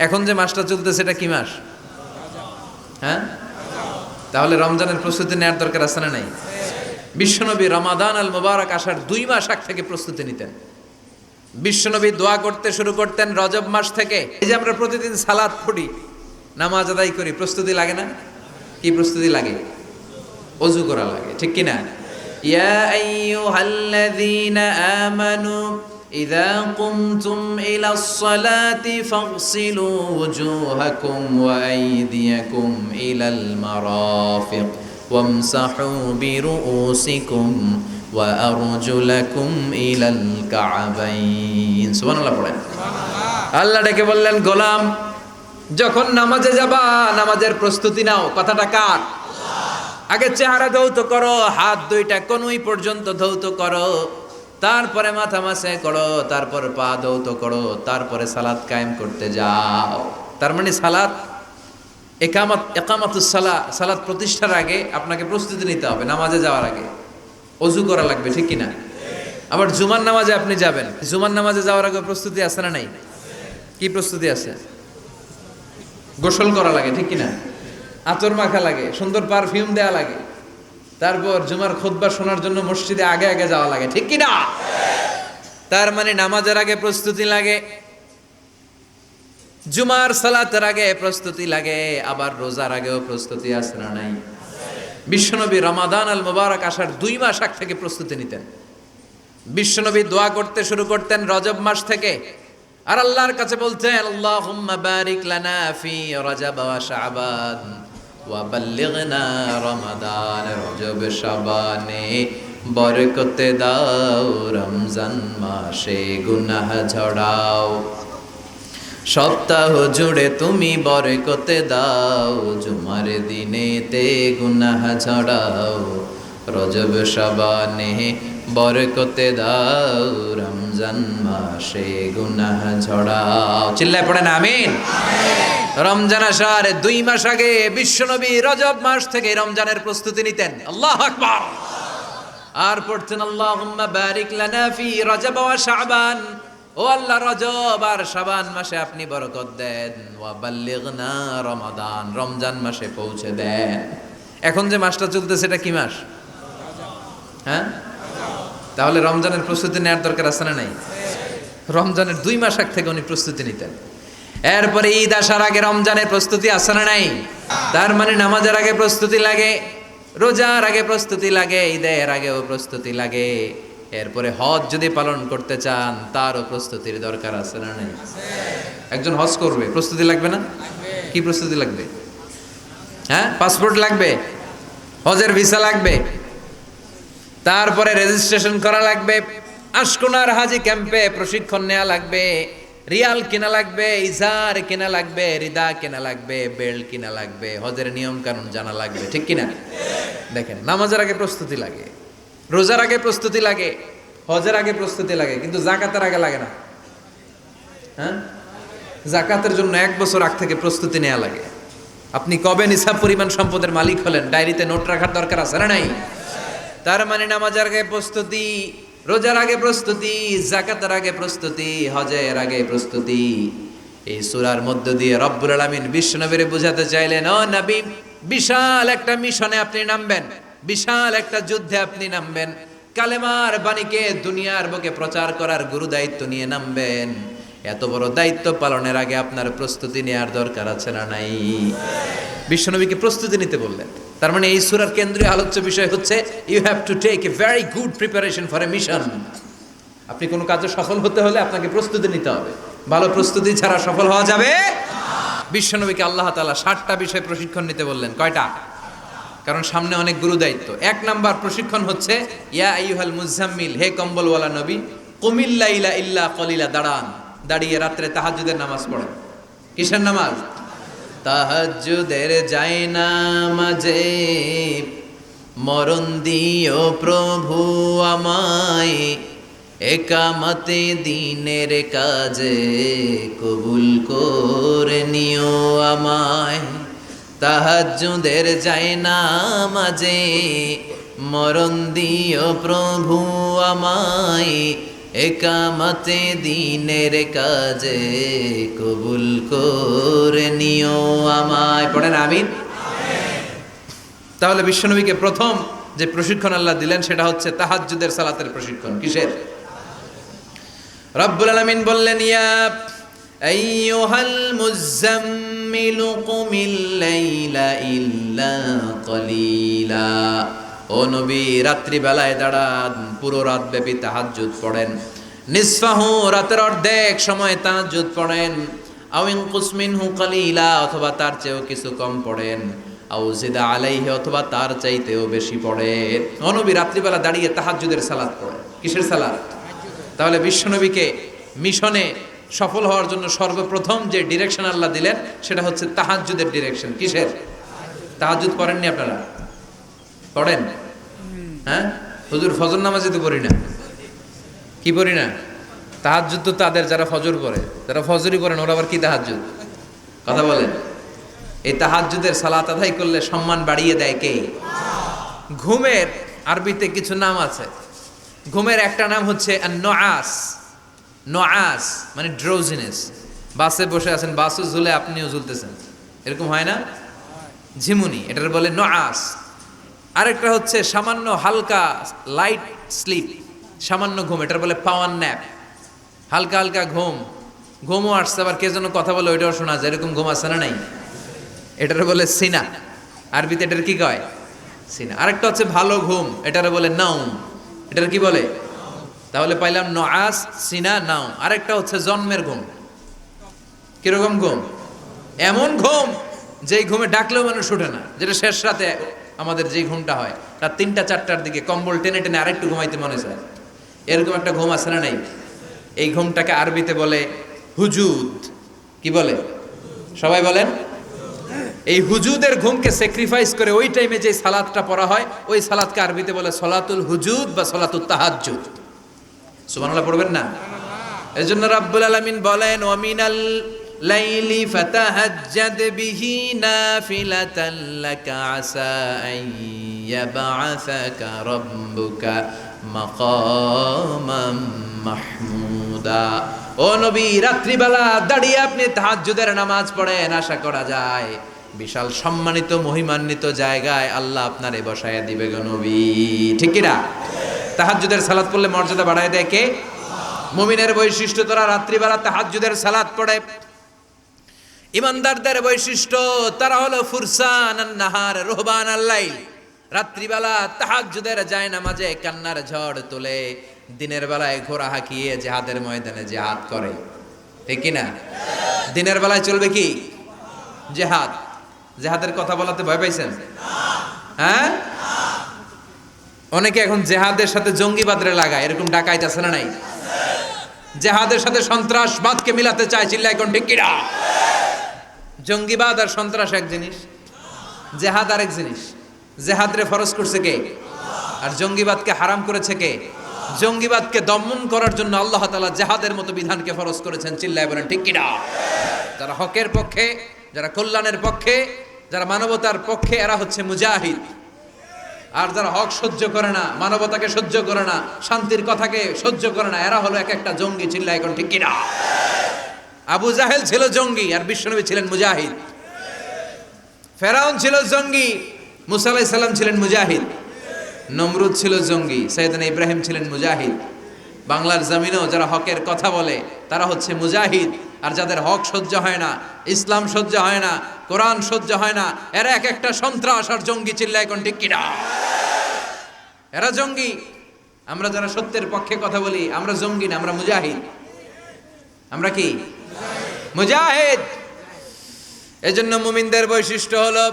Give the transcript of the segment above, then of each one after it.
এখন যে মাসটা চলতেছে এটা কি মাস? হ্যাঁ, তাহলে রমজানের প্রস্তুতি নেওয়ার দরকার আছে না নাই? বিশ্বনবী রমাদান আল মুবারক আসার 2 মাস আগ থেকে প্রস্তুতি নিতেন। বিশ্বনবী দোয়া করতে শুরু করতেন রজব মাস থেকে। এই যে আমরা প্রতিদিন সালাত পড়ি, নামাজ আদায় করি, প্রস্তুতি লাগে না? কি প্রস্তুতি লাগে? ওযু করা লাগে, ঠিক কি না? ইয়া আইয়ুহাল্লাযীনা আমানু ইযা কুমতুম ইলাস সালাতি ফাগসিলু ওয়ুজুহাকুম ওয়া আইদিয়াকুম ইলাল মারাফিক ওয়ামসাহু বিরুউসিকুম ওয়া আরজুলাকুম ইলাল কা'বাইন। সুবহানাল্লাহ পড়েন। আল্লাহ ডেকে বললেন, গোলাম যখন নামাজে যাবা নামাজের প্রস্তুতি নাও। কথাটা কার? আগে চেহারা ধৌত করো, হাত দুইটা কনুই পর্যন্ত ধৌত করো, তারপরে মাথা মাসে করো, তারপর পা ধৌত করো, তারপরে সালাত কায়েম করতে যাও। তার মানে সালাত একামাতুস সালাত প্রতিষ্ঠার আগে আপনাকে প্রস্তুতি নিতে হবে। নামাজে যাওয়ার আগে ওযু করা লাগবে, ঠিক কিনা? আবার জুমার নামাজে আপনি যাবেন, জুমার নামাজে যাওয়ার আগে প্রস্তুতি আছে না নাই? কি প্রস্তুতি আছে? গোসল করা লাগে, ঠিক কিনা? আতর মাখা লাগে, সুন্দর পারফিউম দেওয়া লাগে, তারপর জুমার খুতবা শোনার জন্য মসজিদে আগে আগে যাওয়া লাগে, ঠিক কিনা? তার মানে নামাজের আগে প্রস্তুতি লাগে, জুমার সালাতের আগে প্রস্তুতি লাগে, আবার রোজার আগেও প্রস্তুতি আছে না নাই? বিশ্বনবী রমাদান আল মুবারক আসার 2 মাস আগ থেকে প্রস্তুতি নিতেন। বিশ্বনবী দোয়া করতে শুরু করতেন রজব মাস থেকে, আর আল্লাহর কাছে বলতেন, আল্লাহুম্মা বারিক লানা ফি রজব ওয়া শাবান ওয়া বাল্লিগনা রমাদান। রজব শাবানে বরকতে দাও, রমজান মাসে গুনাহ ঝরাও, সপ্তাহ জুড়ে তুমি বরকতে দাও, জুমার দিনেতে গুনাহ ঝরাও, রজব শাবানে বরকতে দাও, রমজান মাসে গুনাহ ঝরাও। চিল্লায় পড়েন আমিন। রমজান আসার 2 মাস আগে বিশ্বনবী রজব মাস থেকে রমজানের প্রস্তুতি নিতেন। আল্লাহু আকবার। আর পড়তেন, আল্লাহুম্মা বারিক লানা ফি রজব ওয়া শাবান। ও আল্লাহ, রজব আর শাবান মাসে আপনি বরকত দেন, ওয়া বাল্লিগনা রমাদান, রমজান মাসে পৌঁছে দেন। এখন যে মাসটা চলতেছে এটা কি মাস? হ্যাঁ, তাহলে রমজানের প্রস্তুতি নেওয়ার দরকার আছে না নাই? রমজানের 2 মাস আগ থেকে উনি প্রস্তুতি নিতেন। এরপরে ঈদ আসার আগে রমজানের প্রস্তুতি আছে না নাই? তার মানে নামাজের আগে প্রস্তুতি লাগে, রোজার আগে প্রস্তুতি লাগে, ঈদের আগেও প্রস্তুতি লাগে। এরপরে হজ যদি পালন করতে চান তারও প্রস্তুতির দরকার আছে না নাই? একজন হজ করবে, প্রস্তুতি লাগবে না? কি প্রস্তুতি লাগবে? হ্যাঁ, পাসপোর্ট লাগবে, হজের ভিসা লাগবে, তারপরে রেজিস্ট্রেশন করা লাগবে, আশকোনার হাজি ক্যাম্পে প্রশিক্ষণ নেওয়া লাগবে, রিয়াল কেনা লাগবে, ইজার কেনা লাগবে, রিদা কেনা লাগবে, বেল্ট কেনা লাগবে, হজের নিয়ম কানুন জানা লাগবে, ঠিক কিনা? দেখেন, নামাজের আগে প্রস্তুতি লাগে, রোজার আগে প্রস্তুতি লাগে, হজের আগে প্রস্তুতি লাগে, কিন্তু যাকাতের আগে লাগে না। হ্যাঁ, যাকাতের জন্য 1 বছর আগ থেকে প্রস্তুতি নেওয়া লাগে। আপনি কবে নিসাব পরিমাণ সম্পদের মালিক হলেন ডায়েরিতে নোট রাখার দরকার আছে না নাই? তার মানে নামাজের আগে প্রস্তুতি, রোজার আগে প্রস্তুতি, যাকাতের আগে প্রস্তুতি, হজের আগে প্রস্তুতি। এই সূরার মধ্য দিয়ে রব্বুল আলামিন বিশ্বনবীরে বুঝাতে চাইলেন, ও নবী, বিশাল একটা মিশনে আপনি নামবেন, বিশাল একটা যুদ্ধে আপনি নামবেন, কালেমার বাণীকে দুনিয়ার বুকে প্রচার করার গুরু দায়িত্ব নিয়ে নামবেন। এত বড় দায়িত্ব পালনের আগে আপনার প্রস্তুতি নেওয়ার দরকার আছে না নাই? বিশ্বনবীকে প্রস্তুতি নিতে বললেন। তার মানে এই সূরার কেন্দ্রীয় আলোচ্য বিষয় হচ্ছে, you have to take a very good preparation for a mission. আপনি কোনো কাজে সফল হতে হলে আপনাকে প্রস্তুতি নিতে হবে। ভালো প্রস্তুতি ছাড়া সফল হওয়া যাবে? বিশ্বনবীকে আল্লাহ তাআলা 60টা বিষয় প্রশিক্ষণ নিতে বললেন। কয়টা? কারণ সামনে অনেক গুরু দায়িত্ব। 1 নাম্বার প্রশিক্ষণ হচ্ছে, ইয়া আইয়ুহাল মুজাম্মিল, হে কম্বলওয়ালা নবী, কুমিল লাইলা ইল্লা কলিলা, দাঁড়িয়ে রাত্রে তাহাজ্জুদের নামাজ পড়েন। কিসের নামাজ? তাহাজ্জুদের জায়নামাজে মরণ দিও প্রভু আমায়, একামতে দিনের কাজে কবুল করে নিও আমায়। তাহাজ্জুদের জায়নামাজে মরণ দিও প্রভু আমায়, একামতে দিনের কাজে কবুল করে নিও আমায়। পড়েন আমিন। তাহলে বিশ্বনবীকে প্রথম যে প্রশিক্ষণ আল্লাহ দিলেন সেটা হচ্ছে তাহাজ্জুদের সালাতের প্রশিক্ষণ। কিসের? রব্বুল আলামিন বললেন, ইয়া আইয়ুহাল মুযাম্মিলু কুমিল লাইলা ইল্লা কলিলা। ও নবী, রাত্রি বেলায় দাঁড়ান, পুরো রাত ব্যাপী তাহাজ্জুদ পড়েন। নিসফাহু, রাতের অর্ধেক সময় তাহাজ্জুদ পড়েন। আও ইনকুস মিনহু কলিলা, অথবা তার চেয়েও কিছু কম পড়েন। আও জিদা আলাইহি, অথবা তার চাইতেও বেশি পড়েন। ও নবী রাত্রিবেলা দাঁড়িয়ে তাহাজ্জুদের সালাত পড়েন। কিসের সালাত? তাহলে বিশ্বনবীকে মিশনে সফল হওয়ার জন্য সর্বপ্রথম যে ডিরেকশন আল্লাহ দিলেন সেটা হচ্ছে তাহাজ্জুদের ডিরেকশন। কিসের? তাহাজ্জুদ পড়েননি আপনারা? পড়েন? হ্যাঁ হুজুর, ফজর নামাজে তো পড়ি না। কি পড়ি না? তাহাজ্জুদ তো তাদের যারা ফজর পড়ে, যারা ফজরই পড়েন ওরা আবার কি তাহাজ্জুদ? কথা বলেন। এই তাহাজ্জুদের সালাত আদায় করলে সম্মান বাড়িয়ে দেয় কে? ঘুমের আরবিতে কিছু নাম আছে। ঘুমের একটা নাম হচ্ছে নুআস। নুআস মানে ড্রোজিনেস। বাসে বসে আছেন, বাসও ঝুলে আপনিও ঝুলতেছেন, এরকম হয় না? ঝিমুনি, এটার বলে নুআস। আরেকটা হচ্ছে সামান্য হালকা লাইট স্লিপ, সামান্য ঘুম, এটার বলে পাওয়ার ন্যাপ। হালকা হালকা ঘুম, ঘুমও আসছে, আবার কে যেন কথা বলে ওইটাও শোনা যায়, এরকম ঘুম আসছে না নাই? এটার বলে সিনা। আরবিতে এটার কি কয়? সিনা। আরেকটা হচ্ছে ভালো ঘুম, এটার বলে নাউম। এটার কি বলে? তাহলে পাইলাম নুআস, সিনা, নাউম। আরেকটা হচ্ছে জন্মের ঘুম। কিরকম ঘুম? এমন ঘুম যেই ঘুমে ডাকলেও মানুষ ওঠে না, যেটা শেষ রাতে আমাদের যেই ঘুমটা হয়, রাত ৩টা-৪টার দিকে কম্বল টেনে টেনে আরেকটু ঘুমাইতে মনে চায়, এরকম একটা ঘুম আছে না নাই? এই ঘুমটাকে আরবিতে বলে হুজুদ। কি বলে? সবাই বলেন। এই হুজুদের ঘুমকে স্যাক্রিফাইস করে ওই টাইমে যে সালাতটা পড়া হয়, ওই সালাতকে আরবিতে বলে সলাতুল হুজুদ বা সলাতুত তাহাজ্জুদ। সুবহানাল্লাহ পড়বেন না? এজন্য রাব্বুল আলামিন বলেন, ওয়া মিনাল লাইলি ফাতাহাজ্জাদ বিহি নাফিলাতান লাকা আসা আন ইয়াবআসাকা রাব্বুকা মাকামাম মাহমুদা। ও নবী, রাত্রিবেলা দাঁড়িয়ে আপনি তাহাজ্জুদের নামাজ পড়েন, আশা করা যায় বিশাল সম্মানিত মহিমান্বিত জায়গায় আল্লাহ আপনারে বসায়া দিবে গো নবী। ঠিক কি না? তাহাজ্জুদের সালাত পড়লে মর্যাদা বাড়ায় দেয় কে? মুমিনের বৈশিষ্ট্য, তারা রাত্রিবেলা তাহাজ্জুদের সালাত পড়ে। ইমানদারদের বৈশিষ্ট্য, তারা হলো ফুরসানান নাহার রুহবানাল লাইল। রাত্রিবেলা তাহাজ্জুদের যায় নামাজে কান্নার ঝড় তোলে, দিনের বেলায় ঘোড়া হাঁকিয়ে জিহাদের ময়দানে জিহাদ করে। ঠিক কি না? দিনের বেলায় চলবে কি? জিহাদ। জিহাদের কথা বলাতে ভয় পাইছেন? হ্যাঁ, অনেকে এখন জিহাদের সাথে জঙ্গিবাদরে লাগায়, এরকম ডাকাইত আছে না নাই? জিহাদের সাথে সন্ত্রাসবাদকে মিলাতে চায়, চিল্লায় কোন ঠিক কিনা? জঙ্গিবাদ আর সন্ত্রাস এক জিনিস, জিহাদ আরেক জিনিস। জিহাদরে ফরজ করছে কে? আর জঙ্গিবাদকে হারাম করেছে কে? জঙ্গিবাদকে দমন করার জন্য আল্লাহ তাআলা জিহাদের মতো বিধানকে ফরজ করেছেন, চিল্লায় বলেন ঠিক কিনা? যারা হকের পক্ষে, যারা কল্যাণের পক্ষে, যারা মানবতার পক্ষে, এরা হচ্ছে মুজাহিদ। আর যারা হক সহ্য করে না, মানবতাকে সহ্য করে না, শান্তির কথাকে সহ্য করে না, এরা হলো এক একটা জঙ্গি, চিল্লায় এখন ঠিক কিনা? আবু জাহেল ছিল জঙ্গি আর বিশ্বনবী ছিলেন মুজাহিদ। ফেরাউন ছিল জঙ্গি, মুসা আলাইহিস সালাম ছিলেন মুজাহিদ। নমরুদ ছিল জঙ্গি, সাইয়েদনা ইব্রাহিম ছিলেন মুজাহিদ। বাংলার জমিনেও যারা হকের কথা বলে তারা হচ্ছে মুজাহিদ। আর যাদের হক সহ্য হয় না, ইসলাম সহ্য হয় না, কোরআন সহ্য হয় না, এরা এক একটা সন্ত্রাস আর জঙ্গি, চিল্লায় কোন ঠিক কিনা? এরা জঙ্গি। আমরা যারা সত্যের পক্ষে কথা বলি, আমরা জঙ্গি না, আমরা মুজাহিদ। আমরা কি? মুজাহিদ। এজন্য মুমিনদের বৈশিষ্ট্য হলো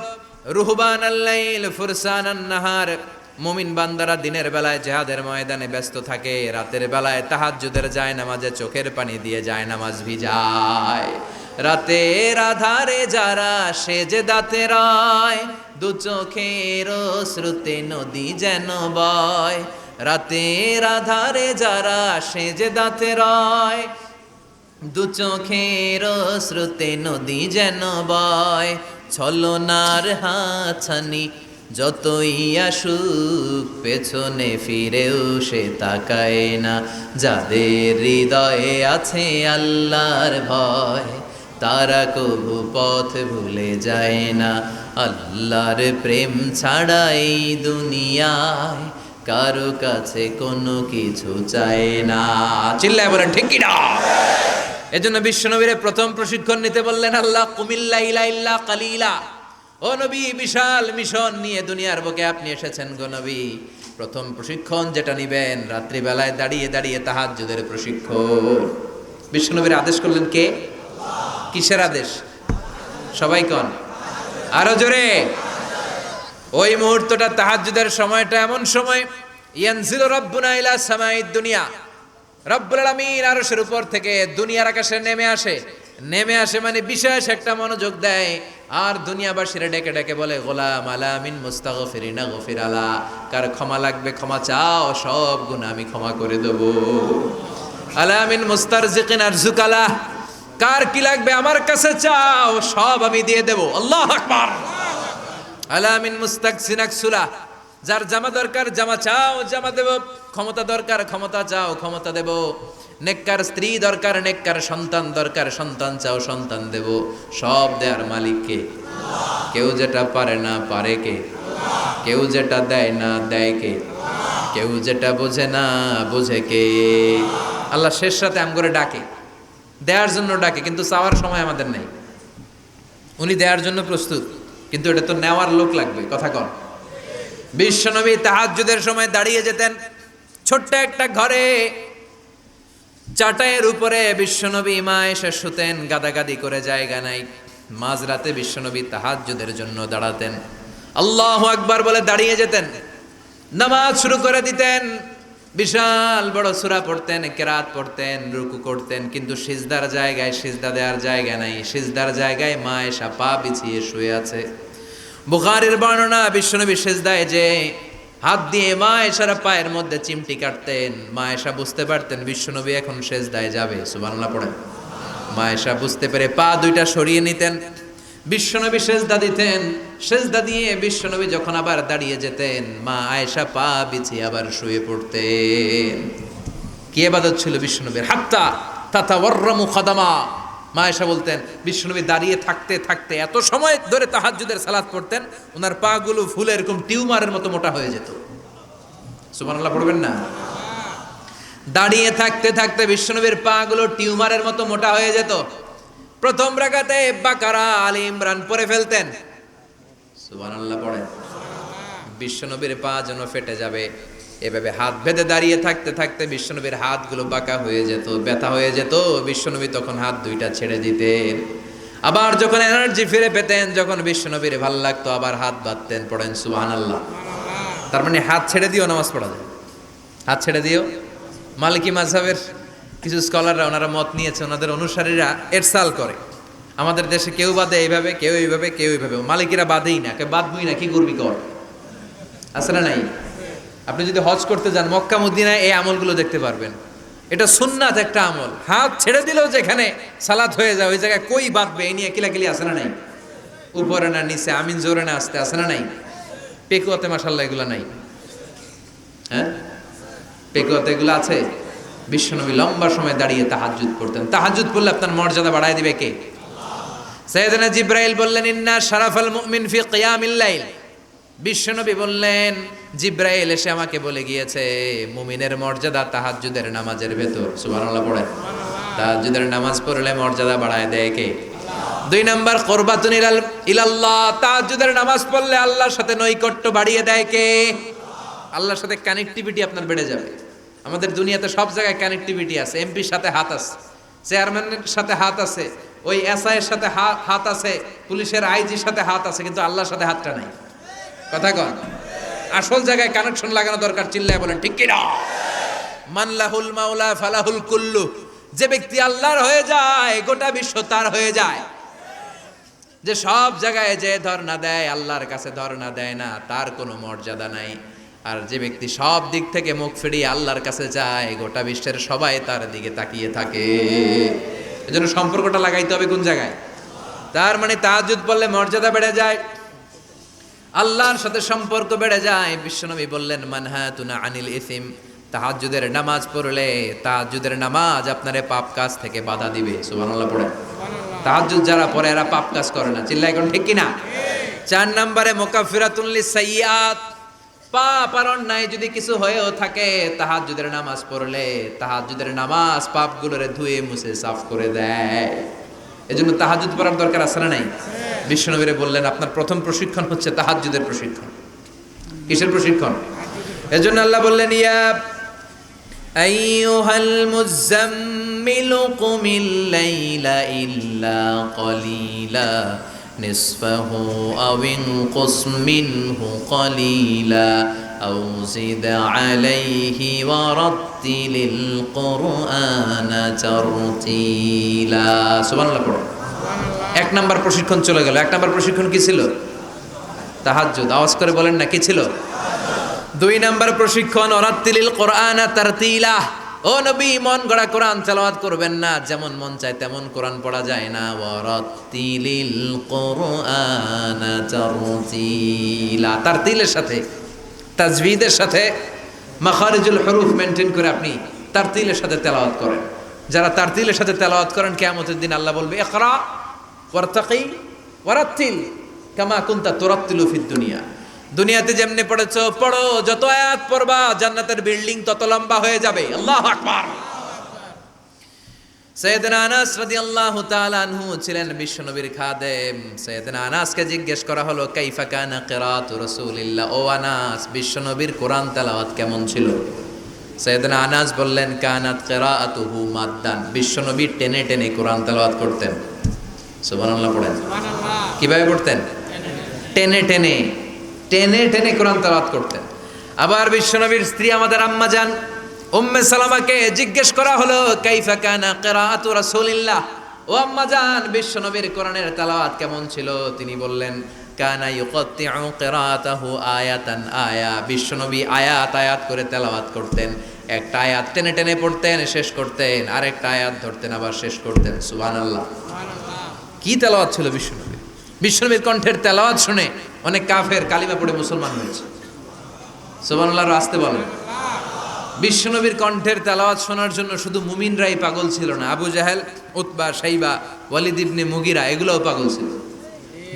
রুহবানাল লাইল ফুরসানান নাহার। মুমিন বান্দারা দিনের বেলায় জিহাদের ময়দানে ব্যস্ত থাকে, রাতের বেলায় তাহাজ্জুদের যায় নামাজে চোখের পানি দিয়ে যায় নামাজ ভিজায়। রাতের আধারে যারা সেজদাতে রয়, দু চোখের শ্রুতে নদী যেন বয়। রাতের আধারে যারা সেজদাতে রয়, দু চোখের শ্রুতে নদী যেন বয়। ছলনার হাছানি যতই আসুক পেছনে ফিরেও সে তাকায় না। যাদের হৃদয়ে আছে আল্লাহর ভয়, তারা কবু পথ ভুলে যায় না। আল্লাহর প্রেম ছাড়া এই দুনিয়ায় কারো কাছে কোনো কিছু চায় না। চিল্লায় বলেন ঠিক কি না? এজন্য বিশ্বনবীর প্রথম প্রশিক্ষণ নিতে বললেন আল্লাহ, কুমিল্লা ইলা ইল্লা কালিলা। ও নবী, বিশাল মিশন নিয়ে দুনিয়ার বুকে আপনি এসেছেন গো নবী। প্রথম প্রশিক্ষণ যেটা নিবেন, রাত্রিবেলায় দাঁড়িয়ে দাঁড়িয়ে তাহাজ্জুদের প্রশিক্ষণ। বিশ্বনবীর আদেশ করলেন কে? কিসের আদেশ? সবাই কন আরো জোরে। ওই মুহূর্তটা তাহাজ্জুদের সময়টা এমন সময়, ইয়ানজিলু রাব্বুনা ইলা সামাইদ দুনিয়া, রব্বুল আলামিন আরশের উপর থেকে দুনিয়ার আকাশে নেমে আসে মানে বিশেষ একটা মনোযোগ দেয়। আর দুনিয়াবাসীরা ডেকে ডেকে বলে, গোলাম আলামিন মুস্তাগফিরিনা গফির আলা, কার ক্ষমা লাগবে ক্ষমা চাও, সব গুনাহ আমি ক্ষমা করে দেব। আলামিন মুস্তারজিকিন আরজুকালা, কার কি লাগবে আমার কাছে চাও, সব আমি দিয়ে দেব। আল্লাহু আকবার। আলামিন মুস্তাকসিনাকসুলা, যার জামা দরকার জামা চাও জামা দেব, ক্ষমতা দরকার ক্ষমতা চাও ক্ষমতা দেব, নেককার স্ত্রী দরকার নেককার সন্তান দরকার সন্তান চাও সন্তান দেব। সব দেয়ার মালিককে। কেউ যেটা পারে না পারে কে? কেউ যেটা দেয় না দেয় কে? কেউ যেটা বোঝে না বোঝে কে? আল্লাহ শেষ রাতে আম করে ডাকে, দেওয়ার জন্য ডাকে, কিন্তু চাওয়ার সময় আমাদের নেই। উনি দেওয়ার জন্য প্রস্তুত, কিন্তু এটা তো নেওয়ার লোক লাগবে। কথা কন। বিশ্বনবী তাহাজ্জুদের সময় দাঁড়িয়ে যেতেন ছোট্ট একটা ঘরে, চাটাইয়ের উপরে বিশ্বনবী মা এসে শুতেন, গাদাগাদি করে জায়গা নাই। মাঝরাতে বিশ্বনবী তাহাজ্জুদের জন্য দাঁড়াতেন, আল্লাহু আকবার বলে দাঁড়িয়ে যেতেন, নামাজ শুরু করে দিতেন। বিশাল বড় সূরা পড়তেন, কেরাত পড়তেন, রুকু করতেন, কিন্তু সিজদার জায়গায় সিজদা দেওয়ার জায়গা নাই। সিজদার জায়গায় মা এসা পা বিছিয়ে শুয়ে আছে। বুখারীর বর্ণনা, বিশ্বনবী সিজদায় যে হাত দিয়ে মা এসার পায়ের মধ্যে চিমটি কাটতেন, মা এসা বুঝতে পারতেন বিশ্বনবী এখন সিজদায় যাবে। সুবহানাল্লাহ পড়েন। মা এসা বুঝতে পেরে পা দুইটা সরিয়ে নিতেন, বিশ্বনবী সিজদা দিতেন। সিজদা দিয়ে বিশ্বনবী যখন আবার দাঁড়িয়ে যেতেন, মা আয়েশা পা বিছিয়ে আবার শুয়ে পড়তেন। কি ইবাদত ছিল বিশ্বনবীর! হাত্তা তাতাওয়াররামু খাদামা। মা আয়েশা বলতেন বিশ্বনবী দাঁড়িয়ে থাকতে থাকতে এত সময় ধরে তাহাজ্জুদের সালাত পড়তেন, ওনার পা গুলো ফুলে এরকম টিউমারের মতো মোটা হয়ে যেত। সুবহানাল্লাহ পড়বেন না? দাঁড়িয়ে থাকতে থাকতে বিশ্বনবীর পা গুলো টিউমারের মতো মোটা হয়ে যেত। প্রথম রাকাতে বাকারা আলে ইমরান পড়ে ফেলতেন। সুবহানাল্লাহ পড়েন। বিশ্বনবীর পা যেন ফেটে যাবে, এভাবে হাত বেঁধে দাঁড়িয়ে থাকতে থাকতে বিশ্বনবীর হাতগুলো বাঁকা হয়ে যেত, ব্যথা হয়ে যেত। বিশ্বনবী তখন হাত দুইটা ছেড়ে দিতেন। আবার যখন এনার্জি ফিরে পেতেন, যখন বিশ্বনবীর ভালো লাগতো, আবার হাত বাঁধতেন। পড়েন সুবহানাল্লাহ। তার মানে হাত ছেড়ে দিও নামাজ পড়া যায়, হাত ছেড়ে দিও। মালিকি মাযহাবের কিছু স্কলাররা ওনারা মত নিয়েছে, ওনাদের অনুসারীরা এরসাল করে। আমাদের দেশে কেউ বাদে এইভাবে, কেউ এইভাবে, কেউ এইভাবে। মালিকিরা বাদেই না, কেউ বাদবই না, কি করবি কর। আছে না নাই? আপনি যদি হজ করতে যান মক্কা মদিনায় এই আমলগুলো দেখতে পারবেন। এটা সুন্নাত একটা আমল। হাত ছেড়ে দিলেও যেখানে সালাত হয়ে যায় ওই জায়গায় কই বাঁধবে এই নিয়ে কিলাকিলি আছে না নাই? উপরে না নিচে, আমিন জোরে না আসতে, আছে না নাই? পেকুয়াতে মাশাআল্লাহ এগুলো নাই। হ্যাঁ, পেকুয়াতে এগুলো আছে। বিশ্বনবী লম্বা সময় দাঁড়িয়ে তাহাজ্জুদ পড়তেন। তাহাজ্জুদ পড়লে আপনার মর্যাদা বাড়ায় দিবে কে? সাইয়েদনা জিবরাইল বললেন, ইন্না শারাফাল মুমিন ফি কিয়ামিল লাইল। বিশ্বনবী বললেন, জিবরাইল এসে আমাকে বলে গিয়েছে মুমিনের মর্যাদা তাহাজ্জুদের নামাজের ভেতর। সুবহানাল্লাহ পড়েন। তাহাজ্জুদের নামাজ পড়লে মর্যাদা বাড়ায় দেয় কে? 2 নাম্বার কুরবাতুন ইলাল্লাহ। তাহাজ্জুদের নামাজ পড়লে আল্লাহর সাথে নৈকট্য বাড়িয়ে দেয় কে? আল্লাহর সাথে কানেক্টিভিটি আপনার বেড়ে যাবে। আমাদের দুনিয়াতে সব জায়গায় কানেক্টিভিটি আছে। এমপির সাথে হাত আছে, চেয়ারম্যানের সাথে হাত আছে, ওই এসআই এর সাথে হাত আছে, পুলিশের আইজির সাথে হাত আছে, কিন্তু আল্লাহর সাথে হাতটা নাই। কথা কন। আসল জায়গায় কানেকশন লাগানো দরকার। চিল্লায় বলেন ঠিক কি না? মান লাহুল মাওলা ফালাহুল কুল্লু। যে ব্যক্তি আল্লাহর হয়ে যায় গোটা বিশ্ব তার হয়ে যায়। যে সব জায়গায় যে ধর্ণা দেয় আল্লাহর কাছে ধর্ণা দেয় না, তার কোনো মর্যাদা নাই। আর যে ব্যক্তি সব দিক থেকে মুখ ফিরিয়ে আল্লাহর কাছে যায় গোটা বিশ্বের সবাই তার দিকে তাকিয়ে থাকে। এজন্য সম্পর্কটা লাগাইতে হবে কোন জায়গায়? তার মানে তাহাজ্জুদ পড়লে মর্যাদা বেড়ে যায়। আল্লাহর সাথে সম্পর্ক বেড়ে যায়। বিশ্বনবী বললেন মানহাতুনা আনিল ইসিম, তাহাজ্জুদের নামাজ পড়লে তাহাজ্জুদের নামাজ আপনারে পাপ কাজ থেকে বাধা দিবে। সুবহানাল্লাহ পড়ে। তাহাজ্জুদ যারা পড়ে এরা পাপ কাজ করে না, চিল্লায় কোন ঠিক কিনা? 4 নম্বরে মুকাফফিরাতুল লিসাইয়্যাত, পাপ আর অন্যায় যদি কিছু হয়েও থাকে তাহাজ্জুদের নামাজ পড়লে তাহাজ্জুদের নামাজ পাপগুলোরে ধুয়ে মুছে সাফ করে দেয়। এজন্য তাহাজ্জুদ পড়ার দরকার আছে না নাই? বিশ্বনবীরে বললেন আপনার প্রথম প্রশিক্ষণ হচ্ছে তাহাজ্জুদের প্রশিক্ষণ। কিসের প্রশিক্ষণ? এজন্য আল্লাহ বললেন ইয়া আইয়ুহাল মুযাম্মিলু কুমিল লাইলা ইল্লা কলিলা নিসফাহু আও ইনকুস মিনহু কলিলা আও জিদ আলাইহি ওয়া রাত্তিলিল কুরআনা তারতিলা। সুবহানাল্লাহ পড়ো। 1 নাম্বার প্রশিক্ষণ চলে গেল। 1 নাম্বার প্রশিক্ষণ কি ছিল? তাহাজ্জুদ। আওয়াজ করে বলেন না কি ছিল? 2 নাম্বার প্রশিক্ষণ ওয়ারাত্তিলিল কুরআনা তারতিলা। ও নবী, মন গড়া কোরআন তেলাওয়াত করবেন না, যেমন মন চায় তেমন কোরআন পড়া যায় না। ওয়ারাত্তিলিল কুরআনা তারতিলা, তারতিলের সাথে তাজবিদের সাথে মাখারিজুল হুরুফ মেইনটেইন করে আপনি তারতিলের সাথে তেলাওয়াত করেন। যারা তারতিলের সাথে তেলাওয়াত করেন কিয়ামতের দিন আল্লাহ বলবে ইকরা ওয়ারতাকি ওয়ারাত্তিল কামা কুনতা তুরাত্তিলু ফিদ দুনিয়া। দুনিয়াতে যেমনে পড়েছো পড়ো, যত আয়াত পড়বা জান্নাতের বিল্ডিং তত লম্বা হয়ে যাবে। আল্লাহু আকবার। সাইয়েদনা আনাস রাদিয়াল্লাহু তাআলা আনহু ছিলেন বিশ্বনবীর খাদেম। সাইয়েদনা আনাসকে জিজ্ঞেস করা হলো কাইফা কানা কিরাআতু রাসূলিল্লাহ, ও আনাস বিশ্বনবীর কোরআন তেলাওয়াত কেমন ছিল? সাইয়েদনা আনাস বললেন কানাত কিরাআতুহু মাদ্দান, বিশ্বনবী টেনে টেনে কোরআন তেলাওয়াত করতেন। সুবহানাল্লাহ পড়েন। সুবহানাল্লাহ। কিভাবে পড়তেন? টেনে টেনে টেনে টেনে কোরআন তেলাওয়াত করতেন। আবার বিশ্বনবীর স্ত্রী আমাদের আম্মা জান উম্মে সালামাকে জিজ্ঞেস করা হলো কাইফা কানা কিরাআতু রাসূলিল্লাহ, ও আম্মা জান বিশ্বনবীর কোরআনের তেলাওয়াত কেমন ছিল? তিনি বললেন কানা ইউকাত্তিউ কিরাআতাহু আয়াতান আয়া, বিশ্বনবী আয়াত আয়াত করে তেলাওয়াত করতেন। একটা আয়াত টেনে টেনে পড়তেন, শেষ করতেন, আরেকটা আয়াত ধরতেন, আবার শেষ করতেন। সুবহানাল্লাহ। কি তেলাওয়াত ছিল বিশ্বনবীর! বিশ্বনবীর কণ্ঠের তেলাওয়াত শুনে অনেক কাফের কালিমা পড়ে মুসলমান হয়েছে। সুবহানাল্লাহ আসতে বলেন। বিশ্বনবীর কণ্ঠের তেলাওয়াত শোনার জন্য শুধু মুমিনরাই পাগল ছিল না, আবু জাহেল, উতবা, শাইবা, ওয়ালিদ ইবনে মুগিরা এগুলোও পাগল ছিল।